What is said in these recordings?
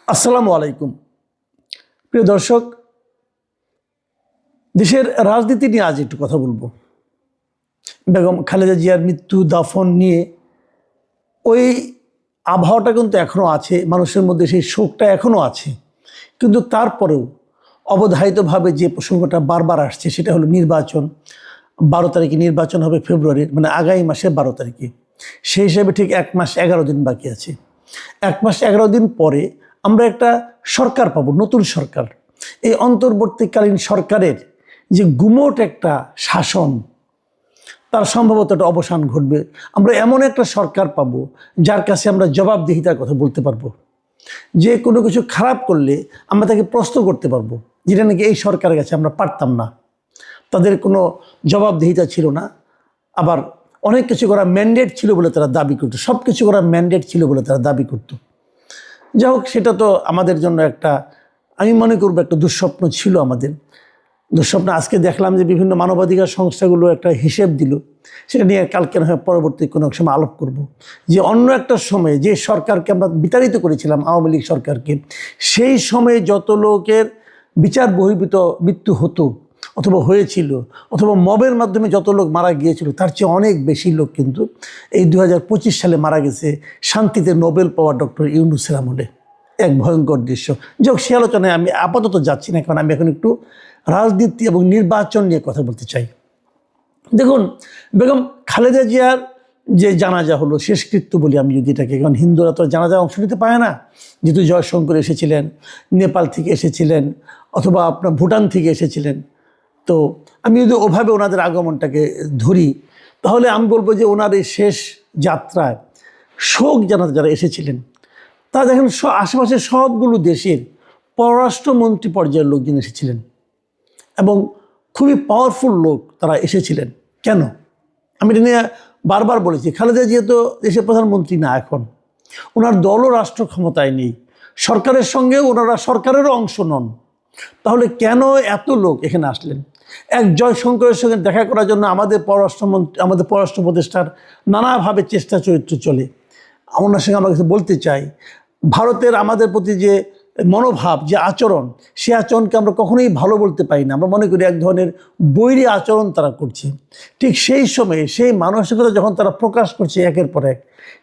আসসালামু আলাইকুম। প্রিয় দর্শক, দেশের রাজনীতি নিয়ে আজ একটু কথা বলবো। বেগম খালেদা জিয়ার মৃত্যু দাফন নিয়ে ওই আবহাওয়াটা কিন্তু এখনও আছে, মানুষের মধ্যে সেই শোকটা এখনও আছে। কিন্তু তারপরেও অবধারিতভাবে যে প্রসঙ্গটা বারবার আসছে সেটা হলো নির্বাচন। 12 তারিখে নির্বাচন হবে, ফেব্রুয়ারির, মানে আগামী মাসের 12 তারিখে। সেই হিসাবে ঠিক 1 মাস 11 দিন বাকি আছে। 1 মাস 11 দিন পরে আমরা একটা সরকার পাবো, নতুন সরকার। এই অন্তর্বর্তীকালীন সরকারের যে গুমোট একটা শাসন, তার সম্ভবত একটা অবসান ঘটবে। আমরা এমন একটা সরকার পাবো যার কাছে আমরা জবাবদিহিতার কথা বলতে পারবো। যে কোনো কিছু খারাপ করলে আমরা তাকে প্রশ্ন করতে পারবো, যেটা নাকি এই সরকারের কাছে আমরা পারতাম না। তাদের কোনো জবাবদিহিতা ছিল না, আবার অনেক কিছু করার ম্যান্ডেট ছিল বলে তারা দাবি করতো, সব কিছু করার ম্যান্ডেট ছিল বলে তারা দাবি করতো। যাই হোক, সেটা তো আমাদের জন্য একটা, আমি মনে করবো একটা দুঃস্বপ্ন ছিল আমাদের। দুঃস্বপ্ন আজকে দেখলাম যে বিভিন্ন মানবাধিকার সংস্থাগুলো একটা হিসেব দিল, সেটা নিয়ে কালকে না হয় পরবর্তী কোনো সময় আলাপ করব। যে অন্য একটা সময়ে যে সরকারকে আমরা বিতাড়িত করেছিলাম, আওয়ামী লীগ সরকারকে, সেই সময়ে যত লোকের বিচার বহির্ভূত মৃত্যু হতো অথবা হয়েছিল, অথবা মবের মাধ্যমে যত লোক মারা গিয়েছিল, তার চেয়ে অনেক বেশি লোক কিন্তু এই 2025 সালে মারা গেছে শান্তিতে নোবেল পাওয়া ডক্টর ইউনূসের আমলে। এক ভয়ঙ্কর দৃশ্য। যাক, সে আলোচনায় আমি আপাতত যাচ্ছি না, কারণ আমি এখন একটু রাজনীতি এবং নির্বাচন নিয়ে কথা বলতে চাই। দেখুন, বেগম খালেদা জিয়ার যে জানাজা হলো, শেষকৃত্য বলি আমি যদি এটাকে, কারণ হিন্দুরা তো জানাজা অংশ নিতে পারে না। যেহেতু জয়শঙ্কর এসেছিলেন, নেপাল থেকে এসেছিলেন, অথবা আপনার ভুটান থেকে এসেছিলেন, তো আমি যদি ওভাবে ওনাদের আগমনটাকে ধরি, তাহলে আমি বলবো যে ওনার এই শেষ যাত্রায় শোক জানাতে যারা এসেছিলেন, তারা দেখেন আশেপাশের সবগুলো দেশের পররাষ্ট্রমন্ত্রী পর্যায়ের লোকজন এসেছিলেন এবং খুবই পাওয়ারফুল লোক তারা এসেছিলেন। কেন? আমি এটা নিয়ে বারবার বলেছি, খালেদা জিয়া তো দেশের প্রধানমন্ত্রী না, এখন ওনার দলও রাষ্ট্র ক্ষমতায় নেই, সরকারের সঙ্গে ওনারা সরকারেরও অংশ নন। তাহলে কেন এত লোক এখানে আসলেন? এক জয়শঙ্করের সঙ্গে দেখা করার জন্য আমাদের পররাষ্ট্র উপদেষ্টার নানাভাবে চেষ্টা চরিত্র চলে। ওনার সঙ্গে আমরা কিছু বলতে চাই, ভারতের আমাদের প্রতি যে মনোভাব, যে আচরণ, সে আচরণকে আমরা কখনোই ভালো বলতে পারি না। আমরা মনে করি এক ধরনের বৈরী আচরণ তারা করছে। ঠিক সেই সময়ে সেই মানসিকতা যখন তারা প্রকাশ করছে একের পর এক,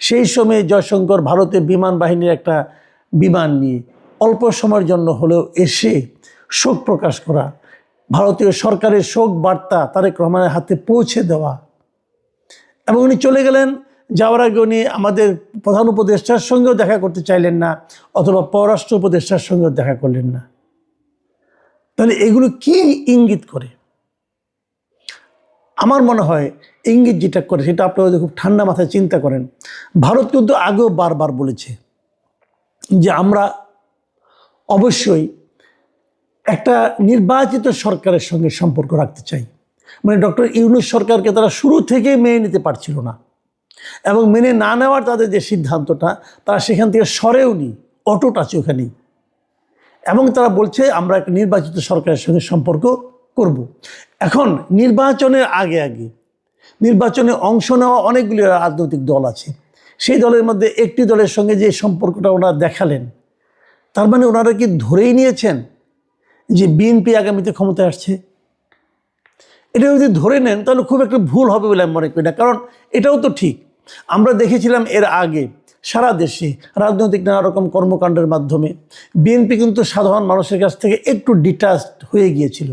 সেই সময়ে জয়শঙ্কর ভারতের বিমান বাহিনীর একটা বিমান নিয়ে অল্প সময়ের জন্য হলেও এসে শোক প্রকাশ করা, ভারতীয় সরকারের শোক বার্তা তারেক রহমানের হাতে পৌঁছে দেওয়া, এবং উনি চলে গেলেন। যাওয়ার আগে উনি আমাদের প্রধান উপদেষ্টার সঙ্গেও দেখা করতে চাইলেন না, অথবা পররাষ্ট্র উপদেষ্টার সঙ্গেও দেখা করলেন না। তাহলে এগুলো কি ইঙ্গিত করে? আমার মনে হয় ইঙ্গিত যেটা করে সেটা আপনারা খুব ঠান্ডা মাথায় চিন্তা করেন। ভারত কিন্তু আগেও বারবার বলেছে যে আমরা অবশ্যই একটা নির্বাচিত সরকারের সঙ্গে সম্পর্ক রাখতে চাই। মানে ডক্টর ইউনূস সরকারকে তারা শুরু থেকেই মেনে নিতে পারছিল না, এবং মেনে না নেওয়ার তাদের যে সিদ্ধান্তটা, তারা সেখান থেকে সরেও নি, অটুট আছে ওখানেই। এবং তারা বলছে আমরা একটা নির্বাচিত সরকারের সঙ্গে সম্পর্ক করব। এখন নির্বাচনের আগে নির্বাচনে অংশ নেওয়া অনেকগুলি রাজনৈতিক দল আছে। সেই দলের মধ্যে একটি দলের সঙ্গে যে সম্পর্কটা ওনারা দেখালেন, তার মানে ওনারা কি ধরেই নিয়েছেন যে বিএনপি আগামীতে ক্ষমতায় আসছে? এটা যদি ধরে নেন তাহলে খুব একটা ভুল হবে বলে আমি মনে করি না। কারণ এটাও তো ঠিক, আমরা দেখেছিলাম এর আগে সারা দেশে রাজনৈতিক নানা রকম কর্মকাণ্ডের মাধ্যমে বিএনপি কিন্তু সাধারণ মানুষের কাছ থেকে একটু ডিটাচড হয়ে গিয়েছিল।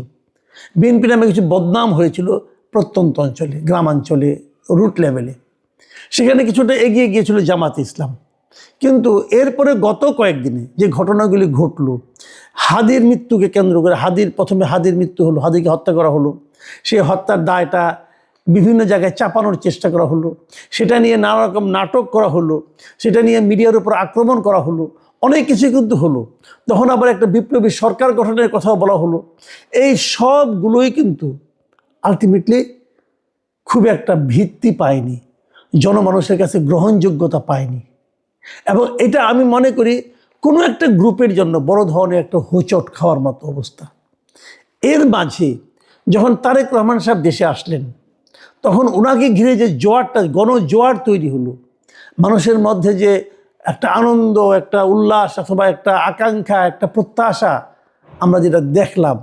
বিএনপি নামে কিছু বদনাম হয়েছিল প্রত্যন্ত অঞ্চলে, গ্রামাঞ্চলে, রুট লেভেলে। সেখানে কিছুটা এগিয়ে গিয়েছিল জামাতে ইসলাম। কিন্তু এরপরে গত কয়েকদিনে যে ঘটনাগুলি ঘটলো, হাদির মৃত্যুকে কেন্দ্র করে, প্রথমে হাদির মৃত্যু হলো, হাদিকে হত্যা করা হলো, সেই হত্যার দায়টা বিভিন্ন জায়গায় চাপানোর চেষ্টা করা হলো, সেটা নিয়ে নানা রকম নাটক করা হলো, সেটা নিয়ে মিডিয়ার উপর আক্রমণ করা হলো, অনেক কিছু কিন্তু হলো। তখন আবার একটা বিপ্লবী সরকার গঠনের কথাও বলা হলো। এই সবগুলোই কিন্তু আলটিমেটলি খুব একটা ভিত্তি পায়নি, জনমানুষের কাছে গ্রহণযোগ্যতা পায়নি। এবং এটা আমি মনে করি কোনো একটা গ্রুপের জন্য বড় ধরনের একটা হোঁচট খাওয়ার মতো অবস্থা। এর মাঝে যখন তারেক রহমান সাহেব দেশে আসলেন, তখন ওনাকে ঘিরে যে জোয়ারটা, গণজোয়ার তৈরি হলো, মানুষের মধ্যে যে একটা আনন্দ, একটা উল্লাস অথবা একটা আকাঙ্ক্ষা, একটা প্রত্যাশা আমরা যেটা দেখলাম,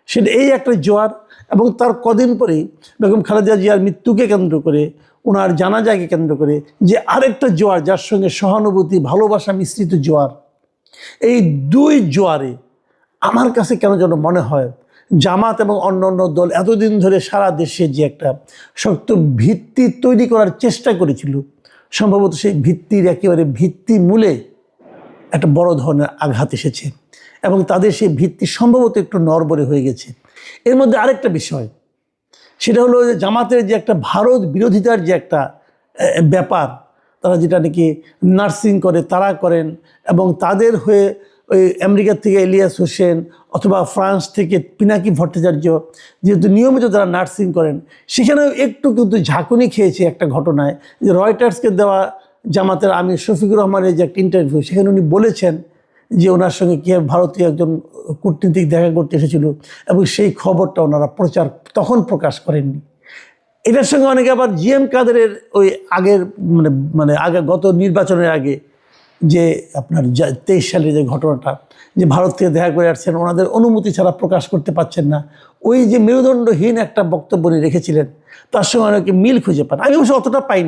সেটা এই একটা জোয়ার। এবং তার কদিন পরেই বেগম খালেদা জিয়ার মৃত্যুকে কেন্দ্র করে, ওনার জানাজাকে কেন্দ্র করে যে আরেকটা জোয়ার, যার সঙ্গে সহানুভূতি, ভালোবাসা মিশ্রিত জোয়ার, এই দুই জোয়ারে আমার কাছে কেন যেন মনে হয় জামাত এবং অন্যান্য দল এতদিন ধরে সারা দেশে যে একটা শক্ত ভিত্তি তৈরি করার চেষ্টা করেছিল, সম্ভবত সেই ভিত্তির একেবারে ভিত্তি মূলে একটা বড় ধরনের আঘাত এসেছে এবং তাদের সেই ভিত্তি সম্ভবত একটু নড়বড়ে হয়ে গেছে। এর মধ্যে আরেকটা বিষয়, সেটা হলো যে জামাতের যে একটা ভারত বিরোধিতার যে একটা ব্যাপার, তারা যেটা নাকি নার্সিং করে তারা করেন, এবং তাদের হয়ে ওই আমেরিকা থেকে ইলিয়াস হোসেন অথবা ফ্রান্স থেকে পিনাকি ভট্টাচার্য যেহেতু নিয়মিত তারা নার্সিং করেন, সেখানেও একটু কিন্তু ঝাঁকুনি খেয়েছে একটা ঘটনায়, যে রয়টার্সকে দেওয়া জামাতের আমির শফিকুর রহমানের যে একটা ইন্টারভিউ, সেখানে উনি বলেছেন যে ওনার সঙ্গে কীভাবে ভারতীয় একজন কূটনীতিক দেখা করতে এসেছিল, এবং সেই খবরটা ওনারা প্রকাশ করেননি। এটার সঙ্গে অনেকে আবার জিএম কাদেরের ওই আগের আগে গত নির্বাচনের আগে যে আপনার 23 সালের যে ঘটনাটা, যে ভারত থেকে দেখা করে আসছেন, ওনাদের অনুমতি ছাড়া প্রকাশ করতে পারছেন না, ওই যে মেরুদণ্ডহীন একটা বক্তব্য উনি রেখেছিলেন, তার সঙ্গে অনেকে মিল খুঁজে পান। আমি অবশ্য অতটা পাই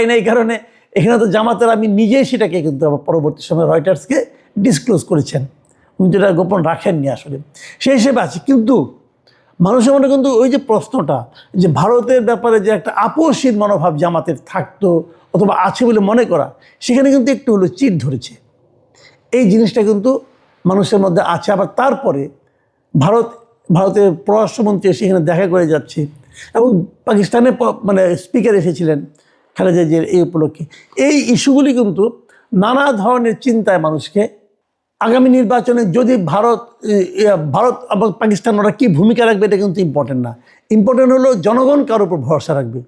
না এই কারণে এখানে তো জামাতের আমি নিজেই সেটাকে কিন্তু আবার পরবর্তী সময় রয়টার্সকে ডিসক্লোজ করেছেন, উনি যেটা গোপন রাখেননি আসলে, সেই হিসেবে আছে। কিন্তু মানুষের মনে কিন্তু ওই যে প্রশ্নটা, যে ভারতের ব্যাপারে যে একটা আপোষহীন মনোভাব জামাতের থাকতো অথবা আছে বলে মনে করা, সেখানে কিন্তু একটু হলো চিট ধরেছে। এই জিনিসটা কিন্তু মানুষের মধ্যে আছে। আবার তারপরে ভারতের পররাষ্ট্রমন্ত্রী সেখানে দেখা করে যাচ্ছে, এবং পাকিস্তানের স্পিকার এসেছিলেন খালেদা জিয়ার এই উপলক্ষে। এই ইস্যুগুলি কিন্তু নানা ধরনের চিন্তায় মানুষকে, আগামী নির্বাচনে যদি ভারত এবং পাকিস্তান ওরা কী ভূমিকা রাখবে এটা কিন্তু ইম্পর্টেন্ট না। ইম্পর্টেন্ট হলো জনগণ কার উপর ভরসা রাখবে।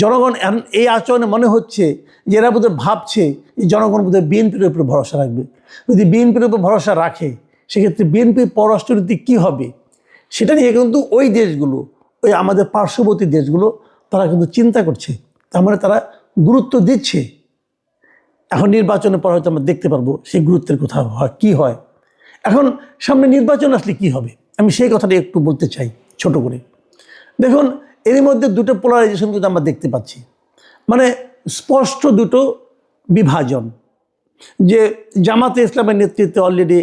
জনগণ এই আচরণে মনে হচ্ছে যে এরা বোধহয় ভাবছে যে জনগণ বোধহয় বিএনপির উপর ভরসা রাখবে। যদি বিএনপির উপর ভরসা রাখে, সেক্ষেত্রে বিএনপির পররাষ্ট্রনীতি কী হবে সেটা নিয়ে কিন্তু ওই দেশগুলো, ওই আমাদের পার্শ্ববর্তী দেশগুলো, তারা কিন্তু চিন্তা করছে। তার মানে তারা গুরুত্ব দিচ্ছে। এখন নির্বাচনের পর হয়তো আমরা দেখতে পারবো সেই গুরুত্বের কথা হয় কী হয়। এখন সামনে নির্বাচন আসলে কি হবে, আমি সেই কথাটা একটু বলতে চাই ছোট করে। দেখুন, এর মধ্যে দুটো পোলারাইজেশন কিন্তু আমরা দেখতে পাচ্ছি, মানে স্পষ্ট দুটো বিভাজন। যে জামাতে ইসলামের নেতৃত্বে অলরেডি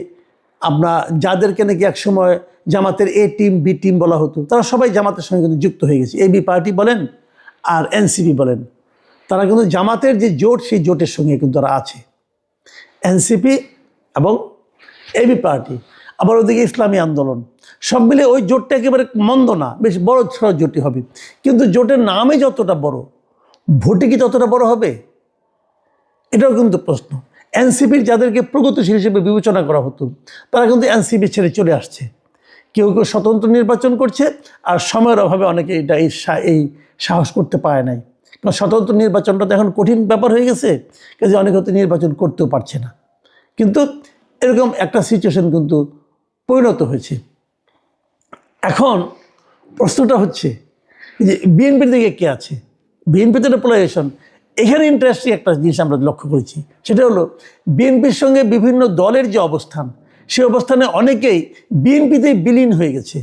আমরা যাদেরকে নাকি একসময় জামাতের এ টিম বি টিম বলা হতো, তারা সবাই জামাতের সঙ্গে কিন্তু যুক্ত হয়ে গেছে। এবি পার্টি বলেন আর এনসিপি বলেন, তারা কিন্তু জামাতের যে জোট, সেই জোটের সঙ্গে কিন্তু তারা আছে। এনসিপি এবং এবি পার্টি, আবার ওদিকে ইসলামী আন্দোলন, সব মিলে ওই জোটটা একেবারে মন্দ না, বেশ বড় ছড়া জোটই হবে। কিন্তু জোটের নামে যতটা বড়, ভোটে কি ততটা বড় হবে, এটাও কিন্তু প্রশ্ন। এনসিপির যাদেরকে প্রগতিশীল হিসেবে বিবেচনা করা হতো, তারা কিন্তু এনসিপি ছেড়ে চলে আসছে। কেউ কেউ স্বতন্ত্র নির্বাচন করছে, আর সময়ের অভাবে অনেকে এই সাহস করতে পারে নাই। কারণ স্বতন্ত্র নির্বাচনটা তো এখন কঠিন ব্যাপার হয়ে গেছে, কাজে অনেকে হয়তো নির্বাচন করতেও পারছে না। কিন্তু এরকম একটা সিচুয়েশন কিন্তু পরিণত হয়েছে। এখন প্রশ্নটা হচ্ছে যে বিএনপির দিকে কে আছে? বিএনপিতে একটা পোলারাইজেশন। এখানে ইন্টারেস্টিং একটা জিনিস আমরা লক্ষ্য করেছি, সেটা হলো বিএনপির সঙ্গে বিভিন্ন দলের যে অবস্থান, সেই অবস্থানে অনেকেই বিএনপিতেই বিলীন হয়ে গেছে।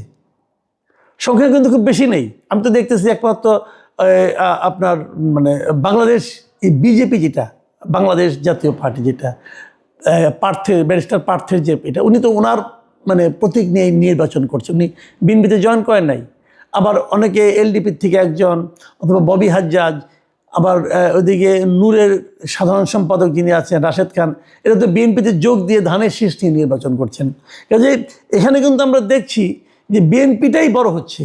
সংখ্যা কিন্তু খুব বেশি নেই। আমি তো দেখতেছি একমাত্র আপনার বাংলাদেশ বিজেপি, যেটা বাংলাদেশ জাতীয় পার্টি, যেটা ব্যারিস্টার পার্থের যে এটা, উনি তো ওনার প্রতীক নিয়ে নির্বাচন করছে, উনি বিএনপিতে জয়েন করেন নাই। আবার অনেকে এলডিপির থেকে একজন, অথবা ববি হাজ্জাজ, আবার ওইদিকে নূরের সাধারণ সম্পাদক যিনি আছেন রাশেদ খান, এরা তো বিএনপিতে যোগ দিয়ে ধানের শীষ নিয়ে নির্বাচন করছেন। কাজে এখানে কিন্তু আমরা দেখছি যে বিএনপিটাই বড় হচ্ছে,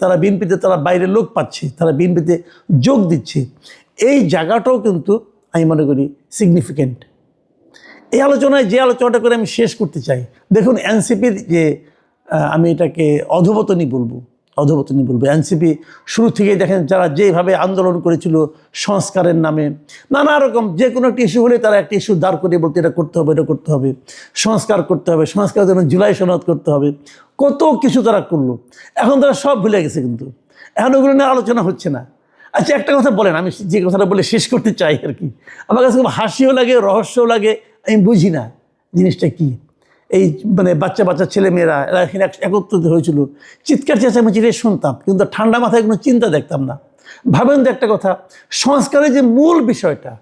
তারা বিএনপিতে তারা বাইরের লোক পাচ্ছে, তারা বিএনপিতে যোগ দিচ্ছে। এই জায়গাটাও কিন্তু আমি মনে করি সিগনিফিক্যান্ট। এই আলোচনায় যে আলোচনাটা করে আমি শেষ করতে চাই, দেখুন এনসিপির যে আমি এটাকে অধোপতনী বলবো। এনসিপি শুরু থেকেই দেখেন, যারা যেভাবে আন্দোলন করেছিল সংস্কারের নামে, নানা রকম যে কোনো একটা ইস্যু হলে তারা একটা ইস্যু দাঁড় করে বলতে এটা করতে হবে, সংস্কার করতে হবে, সংস্কারের জন্য জুলাই সনদ করতে হবে, কত কিছু তারা করলো। এখন তারা সব ভুলে গেছে, কিন্তু এখন ওগুলো নিয়ে আলোচনা হচ্ছে না। আচ্ছা একটা কথা বলেন, আমি যে কথাটা বলে শেষ করতে চাই আর কি, আমার কাছে খুব হাসিও লাগে, রহস্যও লাগে, আমি বুঝি না জিনিসটা কি। এই মানে বাচ্চা বাচ্চা ছেলেমেয়েরা এরা এখানে একত্রিত হয়েছিল, চিৎকার চেঁচামেচি শুনতাম, কিন্তু ঠান্ডা মাথায় কোনো চিন্তা দেখতাম না। ভাবেন তো একটা কথা, সংস্কারের যে মূল বিষয়টা,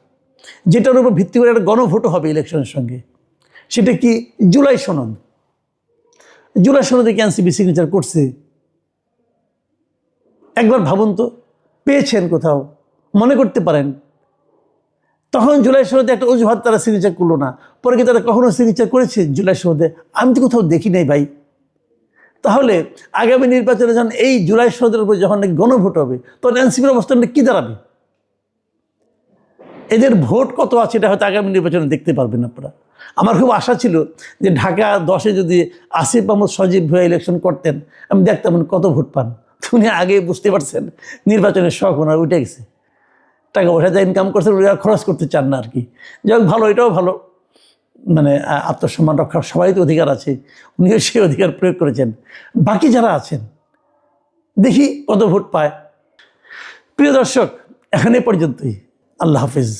যেটার উপর ভিত্তি করে একটা গণভোটও হবে ইলেকশনের সঙ্গে, সেটা কি? জুলাই সনদ। জুলাই সনদে কি এনসিপি সিগনেচার করছে? একবার ভাবুন তো, পেয়েছেন কোথাও? মনে করতে পারেন তখন জুলাই সনদে একটা অজুহাত তারা সিগনেচার করলো না, পরে কি তারা কখনো সিগনেচার করেছে জুলাই সনদে? আমি তো কোথাও দেখি নাই ভাই। তাহলে আগামী নির্বাচনে যখন এই জুলাই সনদের উপর যখন গণভোট হবে, তখন এনসিপির অবস্থানটা কী দাঁড়াবে? এদের ভোট কত আছে এটা হয়তো আগামী নির্বাচনে দেখতে পারবেন আপনারা। আমার খুব আশা ছিল যে ঢাকা 10-এ যদি আসিফ মাহমুদ সজীব ভাই ইলেকশন করতেন, আমি দেখতাম কত ভোট পান। উনি আগে বুঝতে পারছেন নির্বাচনের শখ ওনার উঠে গেছে, টাকা পয়সা যা ইনকাম করছেন ওরা খরচ করতে চান না আর কি। যাই হোক, ভালো, এটাও ভালো, মানে আত্মসম্মান রক্ষার সবাই তো অধিকার আছে, উনিও সেই অধিকার প্রয়োগ করেছেন। বাকি যারা আছেন দেখি কত ভোট পায়। প্রিয় দর্শক, এখানে পর্যন্তই। আল্লাহ হাফিজ।